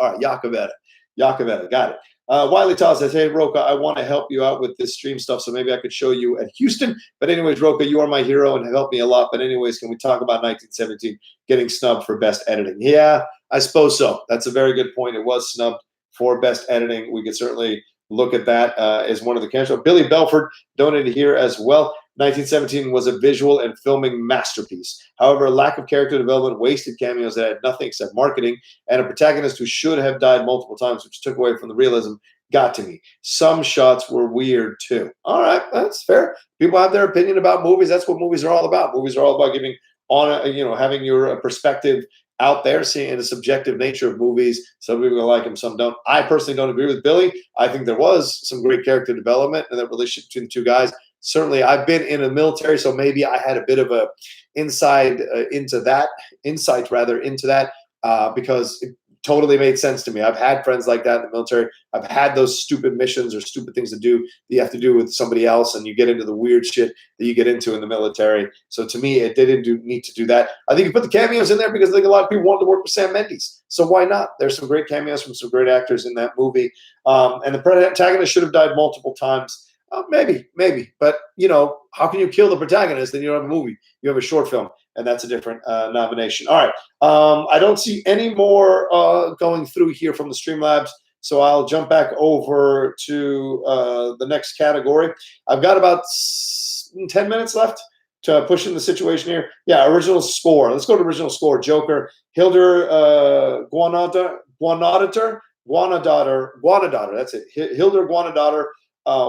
S1: All right, Iacobetta. Got it. Wiley Todd says, hey, Rocha, I want to help you out with this stream stuff, so maybe I could show you at Houston. But anyways, Rocha, you are my hero and have helped me a lot. But anyways, can we talk about 1917 getting snubbed for best editing? Yeah, I suppose so. That's a very good point. It was snubbed for best editing. We could certainly look at that as one of the candidates. Billy Belford donated here as well. 1917 was a visual and filming masterpiece. However, lack of character development, wasted cameos that had nothing except marketing, and a protagonist who should have died multiple times, which took away from the realism, got to me. Some shots were weird too. All right, that's fair. People have their opinion about movies. That's what movies are all about. Movies are all about giving on, having your perspective out there, seeing the subjective nature of movies. Some people like them, some don't. I personally don't agree with Billy. I think there was some great character development and that relationship between the two guys. Certainly, I've been in the military, so maybe I had a bit of a insight into that, because it totally made sense to me. I've had friends like that in the military. I've had those stupid missions or stupid things to do that you have to do with somebody else, and you get into the weird shit that you get into in the military. So to me, it didn't need to do that. I think you put the cameos in there because I think a lot of people wanted to work with Sam Mendes. So why not? There's some great cameos from some great actors in that movie. And the protagonist should have died multiple times. Maybe. But, how can you kill the protagonist? Then you don't have a movie. You have a short film, and that's a different nomination. All right. I don't see any more going through here from the Streamlabs, so I'll jump back over to the next category. I've got about 10 minutes left to push in the situation here. Yeah, original score. Let's go to original score. Joker, Hildur Guanadottir. That's it. Hildur Guanadottir.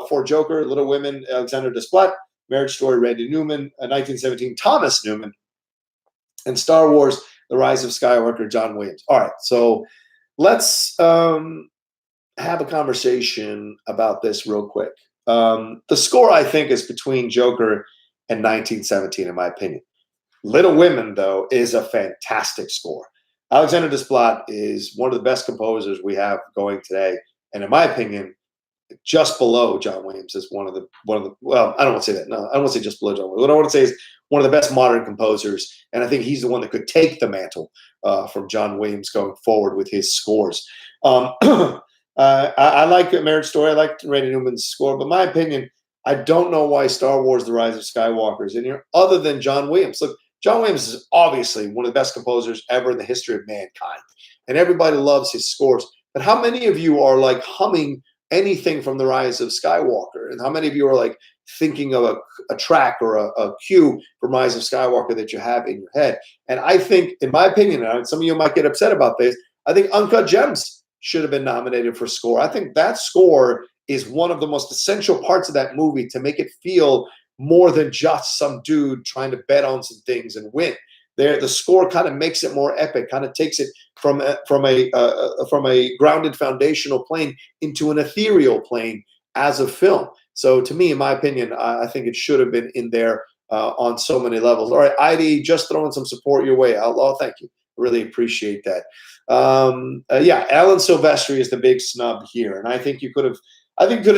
S1: For Joker, Little Women, Alexander Desplat, Marriage Story, Randy Newman, 1917, Thomas Newman, and Star Wars, The Rise of Skywalker, John Williams. All right, so let's have a conversation about this real quick. The score, I think, is between Joker and 1917, in my opinion. Little Women, though, is a fantastic score. Alexander Desplat is one of the best composers we have going today, and in my opinion, just below John Williams is one of the well, I don't want to say that. No, I don't want to say just below John Williams. What I want to say is one of the best modern composers, and I think he's the one that could take the mantle from John Williams going forward with his scores. I like Marriage Story. I like Randy Newman's score, but my opinion, I don't know why Star Wars: The Rise of Skywalker is in here, other than John Williams. Look, John Williams is obviously one of the best composers ever in the history of mankind, and everybody loves his scores. But how many of you are like humming anything from The Rise of Skywalker? And how many of you are like thinking of a track or a cue from Rise of Skywalker that you have in your head? And I think, in my opinion, and some of you might get upset about this, I think Uncut Gems should have been nominated for score. I think that score is one of the most essential parts of that movie to make it feel more than just some dude trying to bet on some things and win. The score kind of makes it more epic, kind of takes it from a grounded foundational plane into an ethereal plane as a film. So to me, in my opinion, I think it should have been in there on so many levels. All right, ID, just throwing some support your way. Outlaw, thank you. Really appreciate that. Yeah, Alan Silvestri is the big snub here, and I think you could have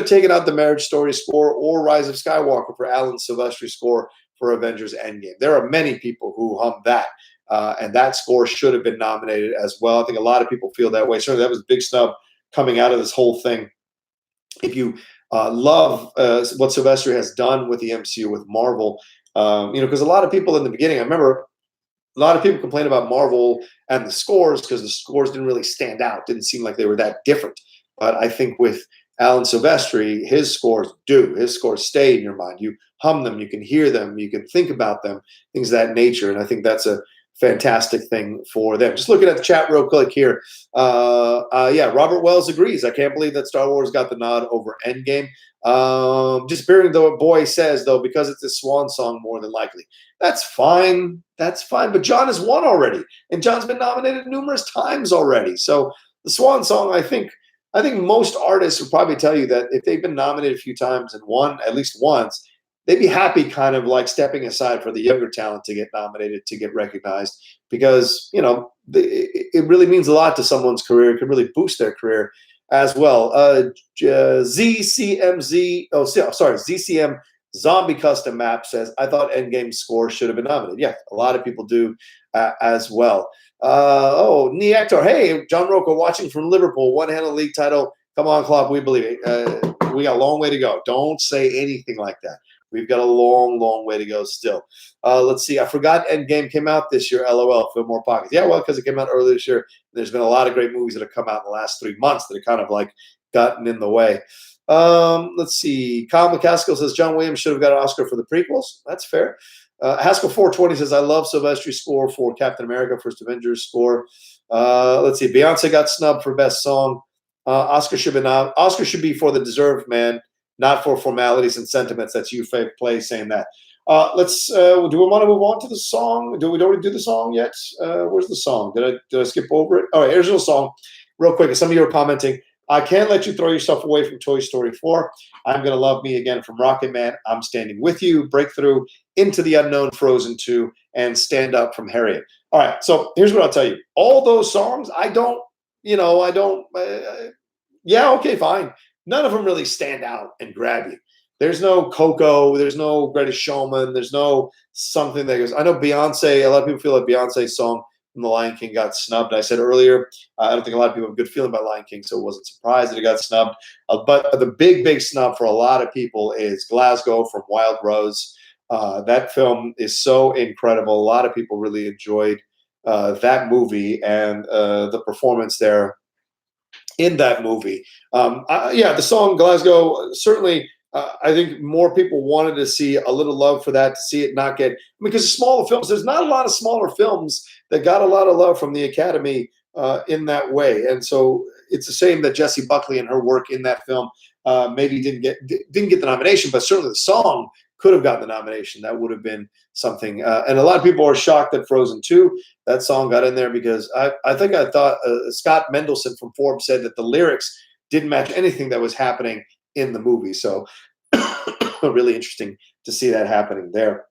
S1: taken out the Marriage Story score or Rise of Skywalker for Alan Silvestri's score for Avengers Endgame. There are many people who hum that, and that score should have been nominated as well. I think a lot of people feel that way. Certainly, that was a big snub coming out of this whole thing. If you love what Silvestri has done with the MCU, with Marvel, because a lot of people in the beginning, I remember a lot of people complain about Marvel and the scores because the scores didn't really stand out, didn't seem like they were that different. But I think with Alan Silvestri, his scores do. His scores stay in your mind. You hum them, you can hear them, you can think about them, things of that nature. And I think that's a fantastic thing for them. Just looking at the chat real quick here. Yeah, Robert Wells agrees. I can't believe that Star Wars got the nod over Endgame. Just hearing the boy says, though, because it's a swan song more than likely. That's fine. That's fine. But John has won already. And John's been nominated numerous times already. So the swan song, I think most artists would probably tell you that if they've been nominated a few times and won at least once, they'd be happy kind of like stepping aside for the younger talent to get nominated, to get recognized, because, it really means a lot to someone's career. It can really boost their career as well. ZCM Zombie Custom Map says, I thought Endgame's score should have been nominated. Yeah, a lot of people do as well. Neactor, hey, John Rocha watching from Liverpool, one-handed league title. Come on, Klopp, we believe it. We got a long way to go. Don't say anything like that. We've got a long, long way to go still. Let's see. I forgot Endgame came out this year. LOL. Fill more pockets. Yeah, well, because it came out earlier this year. There's been a lot of great movies that have come out in the last 3 months that have kind of like gotten in the way. Let's see. Kyle McCaskill says John Williams should have got an Oscar for the prequels. That's fair. Haskell 420 says, I love Silvestri's score for Captain America, First Avengers score. Let's see. Beyonce got snubbed for best song. Oscar should be for the deserved man, not for formalities and sentiments. That's you, Faith Play, saying that. Do we want to move on to the song? Do we already do the song yet? Where's the song? Did I skip over it? All right, here's the song. Real quick, some of you are commenting. I can't let you throw yourself away from Toy Story 4. I'm Gonna Love Me Again from Rocket Man. I'm Standing With You, Breakthrough, Into the Unknown, Frozen 2, and Stand Up from Harriet. All right, so here's what I'll tell you. All those songs, yeah, okay, fine. None of them really stand out and grab you. There's no Coco. There's no Greatest Showman. There's no something that goes. I know Beyonce. A lot of people feel like Beyonce's song from The Lion King got snubbed. I said earlier, I don't think a lot of people have a good feeling about Lion King, so I wasn't surprised that it got snubbed. But the big snub for a lot of people is Glasgow from Wild Rose. That film is so incredible. A lot of people really enjoyed that movie and the performance there in that movie. Yeah, the song Glasgow, certainly I think more people wanted to see a little love for that, to see it not get, because smaller films, there's not a lot of smaller films that got a lot of love from the Academy in that way. And so it's a shame that Jessie Buckley and her work in that film maybe didn't get the nomination, but certainly the song could have gotten the nomination. That would have been something. And a lot of people are shocked that Frozen 2, that song got in there, because I thought Scott Mendelson from Forbes said that the lyrics didn't match anything that was happening in the movie. So really interesting to see that happening there.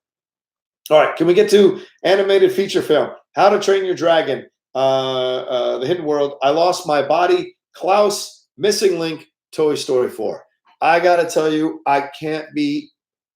S1: All right, can we get to animated feature film? How to Train Your Dragon, The Hidden World, I Lost My Body, Klaus, Missing Link, Toy Story 4. I got to tell you, I can't be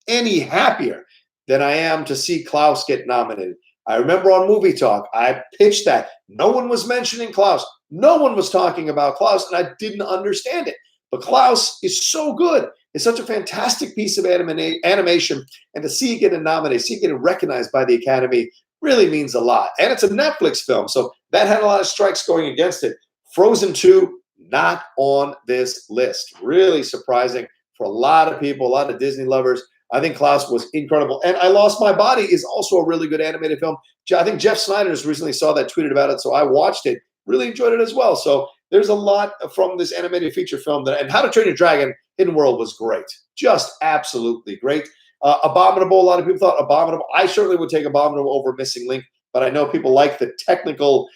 S1: any happier than I am to see Klaus get nominated. I remember on Movie Talk, I pitched that. No one was mentioning Klaus. No one was talking about Klaus, and I didn't understand it. But Klaus is so good. It's such a fantastic piece of animation, and to see it get nominated, see it get recognized by the Academy really means a lot. And it's a Netflix film, so that had a lot of strikes going against it. Frozen 2, not on this list. Really surprising for a lot of people, a lot of Disney lovers. I think Klaus was incredible. And I Lost My Body is also a really good animated film. I think Jeff Snyder's recently saw that, tweeted about it, so I watched it. Really enjoyed it as well. So there's a lot from this animated feature film. And How to Train Your Dragon, Hidden World was great. Just absolutely great. Abominable, a lot of people thought Abominable. I certainly would take Abominable over Missing Link, but I know people like the technical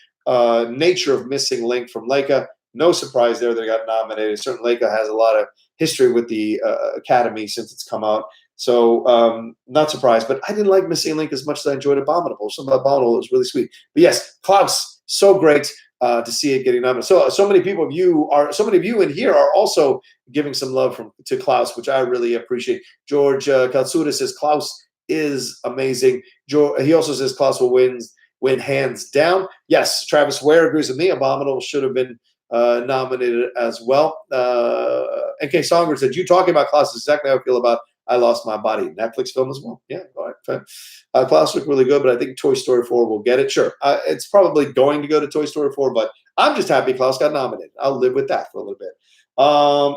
S1: nature of Missing Link from Leica. No surprise there they got nominated. Certainly Leica has a lot of history with the Academy since it's come out. So not surprised, but I didn't like Missing Link as much as I enjoyed Abominable. Something about Abominable was really sweet. But yes, Klaus, so great to see it getting nominated. So many people of you in here are also giving some love to Klaus, which I really appreciate. George Kalsuda says Klaus is amazing. He also says Klaus will win hands down. Yes, Travis Ware agrees with me. Abominable should have been nominated as well. NK Songer said, you talking about Klaus is exactly how I feel about I Lost My Body. Netflix film as well. Yeah, all right. Klaus looked really good, but I think Toy Story 4 will get it. Sure. It's probably going to go to Toy Story 4, but I'm just happy Klaus got nominated. I'll live with that for a little bit.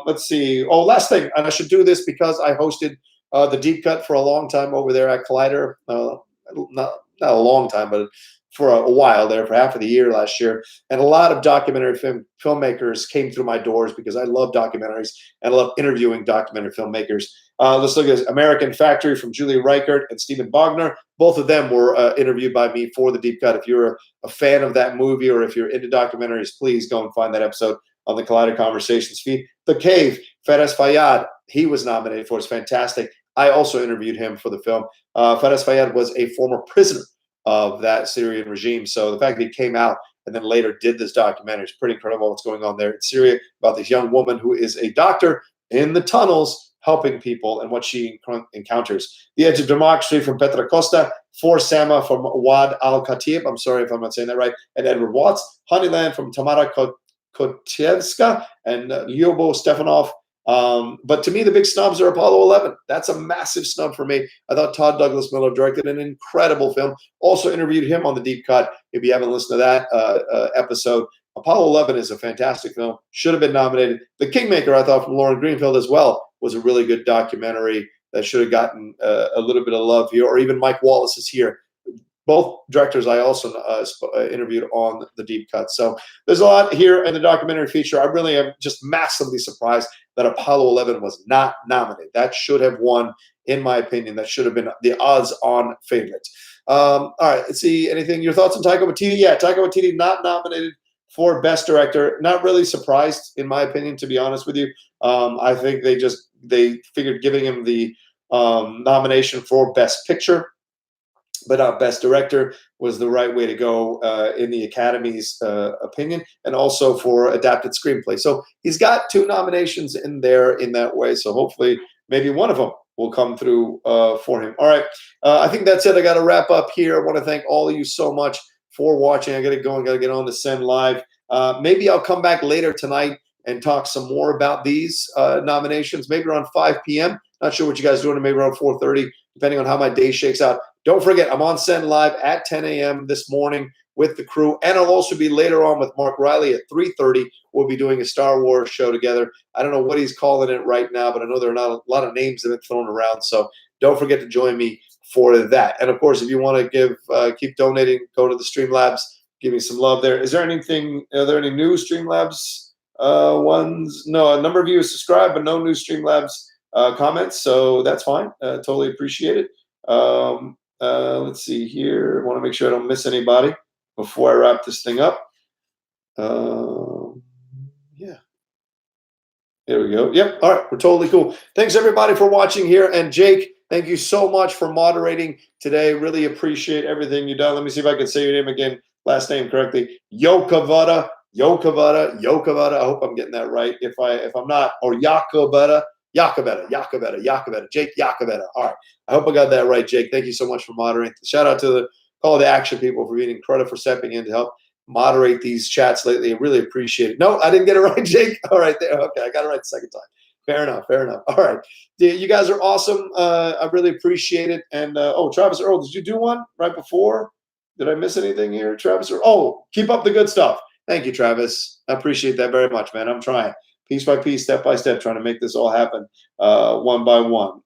S1: Let's see. Oh, last thing, and I should do this because I hosted the Deep Cut for a long time over there at Collider. Not a long time, but for a while there, for half of the year last year. And a lot of documentary filmmakers came through my doors because I love documentaries and I love interviewing documentary filmmakers. Let's look at American Factory from Julie Reichert and Stephen Bogner. Both of them were interviewed by me for the Deep Cut. If you're a fan of that movie or if you're into documentaries, please go and find that episode on the Collider Conversations feed. The Cave, Fares Fayyad, he was nominated for. It's fantastic. I also interviewed him for the film. Fares Fayyad was a former prisoner of that Syrian regime. So the fact that he came out and then later did this documentary is pretty incredible what's going on there in Syria about this young woman who is a doctor in the tunnels helping people and what she encounters. The Edge of Democracy from Petra Costa, For Sama from Wad Al-Khatib, I'm sorry if I'm not saying that right, and Edward Watts. Honeyland from Tamara Kotievska and Lyobo Stefanov. But to me, the big snubs are Apollo 11. That's a massive snub for me. I thought Todd Douglas Miller directed an incredible film. Also interviewed him on the Deep Cut. If you haven't listened to that episode, Apollo 11 is a fantastic film. Should have been nominated. The Kingmaker, I thought, from Lauren Greenfield as well, was a really good documentary that should have gotten a little bit of love here. Or even Mike Wallace is here. Both directors I also interviewed on the Deep Cut. So there's a lot here in the documentary feature. I really am just massively surprised that Apollo 11 was not nominated. That should have won, in my opinion. That should have been the odds-on favorite. All right, let's see. Anything? Your thoughts on Taika Waititi? Yeah, Taika Waititi not nominated for Best Director. Not really surprised, in my opinion, to be honest with you. I think they figured giving him the nomination for Best Picture, but Best Director was the right way to go in the Academy's opinion, and also for Adapted Screenplay. So he's got 2 nominations in there in that way. So hopefully maybe one of them will come through for him. All right. I think that's it. I got to wrap up here. I want to thank all of you so much for watching. I got to go and got to get on to Send Live. Maybe I'll come back later tonight and talk some more about these nominations, maybe around 5 p.m. Not sure what you guys are doing, maybe around 4:30, depending on how my day shakes out. Don't forget, I'm on Send Live at 10 a.m. this morning with the crew, and I'll also be later on with Mark Riley at 3:30. We'll be doing a Star Wars show together. I don't know what he's calling it right now, but I know there are not a lot of names that have been thrown around, so don't forget to join me for that. And, of course, if you want to keep donating, go to the Streamlabs, give me some love there. Is there anything – are there any new Streamlabs ones? No, a number of you have subscribed, but no new Streamlabs comments, so that's fine. Totally appreciate it. Let's see here. I want to make sure I don't miss anybody before I wrap this thing up. Yeah. There we go. Yep. All right. We're totally cool. Thanks, everybody, for watching here. And, Jake, thank you so much for moderating today. Really appreciate everything you've done. Let me see if I can say your name again, last name correctly. Yokavada. I hope I'm getting that right. If I'm not, or Yakavada. Jake Yakavetta. All right. I hope I got that right, Jake. Thank you so much for moderating. Shout out to the Call to Action people for being incredible, for stepping in to help moderate these chats lately. I really appreciate it. No, I didn't get it right, Jake. All right, there. Okay, I got it right the second time. Fair enough. All right. You guys are awesome. I really appreciate it. And, Travis Earl, did you do one right before? Did I miss anything here, Travis Earl? Oh, keep up the good stuff. Thank you, Travis. I appreciate that very much, man. I'm trying. Piece by piece, step by step, trying to make this all happen one by one.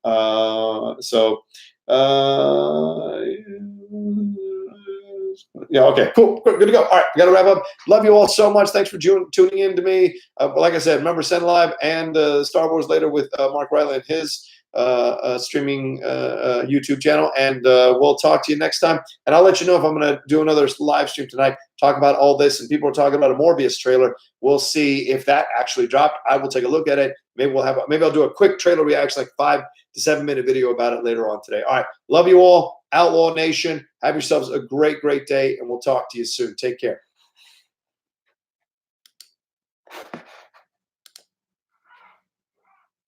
S1: Yeah, okay, cool. Good to go. All right, got to wrap up. Love you all so much. Thanks for tuning in to me. Like I said, remember, Send Live and Star Wars later with Mark Riley and his streaming YouTube channel, and we'll talk to you next time. And I'll let you know if I'm going to do another live stream tonight, talk about all this. And people are talking about a Morbius trailer. We'll see if that actually dropped. I will take a look at it. Maybe I'll do a quick trailer reaction, like 5 to 7 minute video about it later on today. All right, love you all, Outlaw Nation. Have yourselves a great day, and we'll talk to you soon. Take care.